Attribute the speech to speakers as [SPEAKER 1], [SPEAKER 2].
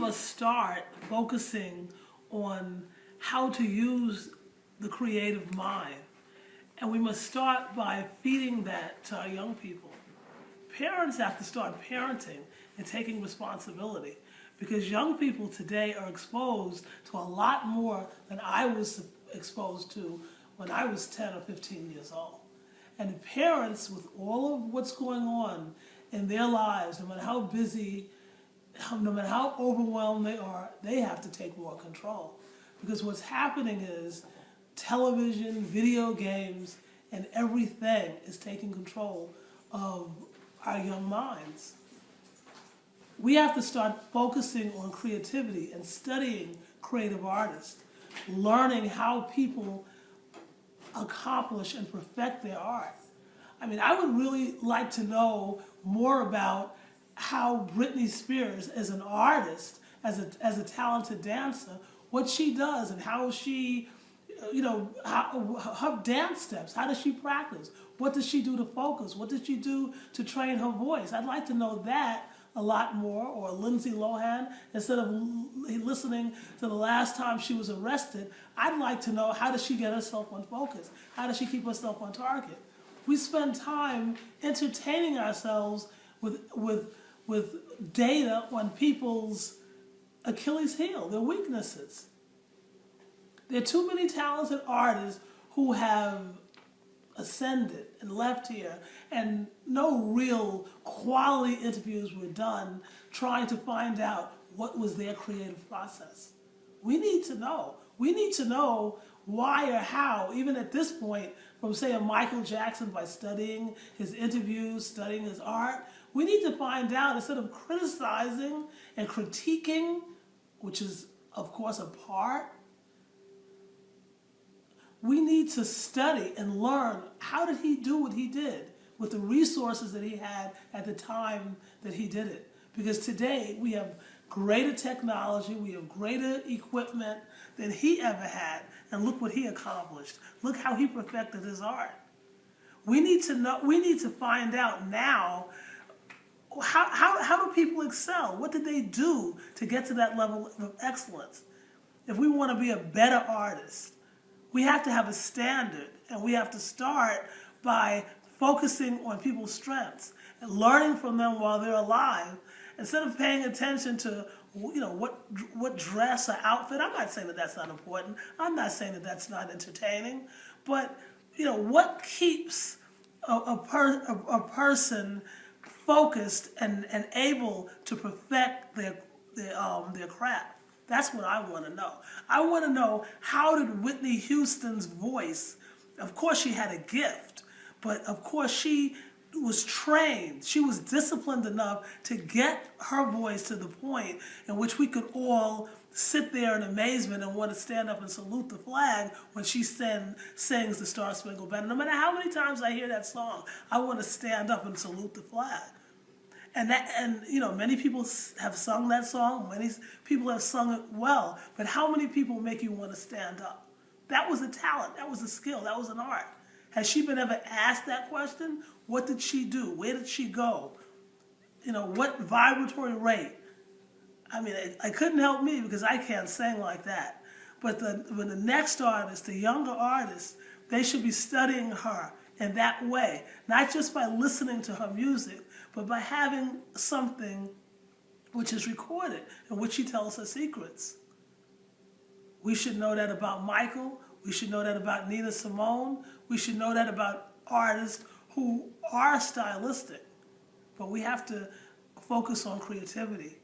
[SPEAKER 1] must start focusing on how to use the creative mind. And we must start by feeding that to our young people. Parents have to start parenting and taking responsibility, because young people today are exposed to a lot more than I was exposed to when I was 10 or 15 years old. And the parents, with all of what's going on in their lives, no matter how busy, no matter how overwhelmed they are, they have to take more control. Because what's happening is television, video games, and everything is taking control of our young minds. We have to start focusing on creativity and studying creative artists, learning how people accomplish and perfect their art. I mean, I would really like to know more about how Brittany Spears, as an artist, as a talented dancer, what she does and how she, her dance steps, how does she practice? What does she do to focus? What does she do to train her voice? I'd like to know that a lot more. Or Lindsey Lohan, instead of listening to the last time she was arrested, I'd like to know, how does she get herself on focus? How does she keep herself on target? We spend time entertaining ourselves with data on people's Achilles heel, their weaknesses. There are too many talented artists who have ascended and left here, and no real quality interviews were done trying to find out what was their creative process. We need to know. We need to know why or how, even at this point, from say a Michael Jackson, by studying his interviews, studying his art. We need to find out, instead of criticizing and critiquing, which is of course a part, we need to study and learn, how did he do what he did with the resources that he had at the time that he did it. Because today we have greater technology, we have greater equipment than he ever had, and look what he accomplished. Look how he perfected his art. We need to know, we need to find out now, how do people excel? What did they do to get to that level of excellence? If we want to be a better artist, we have to have a standard, and we have to start by focusing on people's strengths and learning from them while they're alive, instead of paying attention to, what dress or outfit. I'm not saying that that's not important. I'm not saying that that's not entertaining, but what keeps a person focused and able to perfect their craft? That's what I want to know. I want to know, how did Whitney Houston's voice, of course she had a gift, but of course she was trained, she was disciplined enough to get her voice to the point in which we could all sit there in amazement and want to stand up and salute the flag when she sings the Star Spangled Banner. No matter how many times I hear that song, I want to stand up and salute the flag. And many people have sung that song, many people have sung it well, but how many people make you want to stand up? That was a talent, that was a skill, that was an art. Has she been ever asked that question? What did she do? Where did she go? What vibratory rate? I mean, I couldn't help me, because I can't sing like that. But when the next artist, the younger artist, they should be studying her in that way, not just by listening to her music, but by having something which is recorded, in which she tells her secrets. We should know that about Michael. We should know that about Nina Simone. We should know that about artists who are stylistic. But we have to focus on creativity.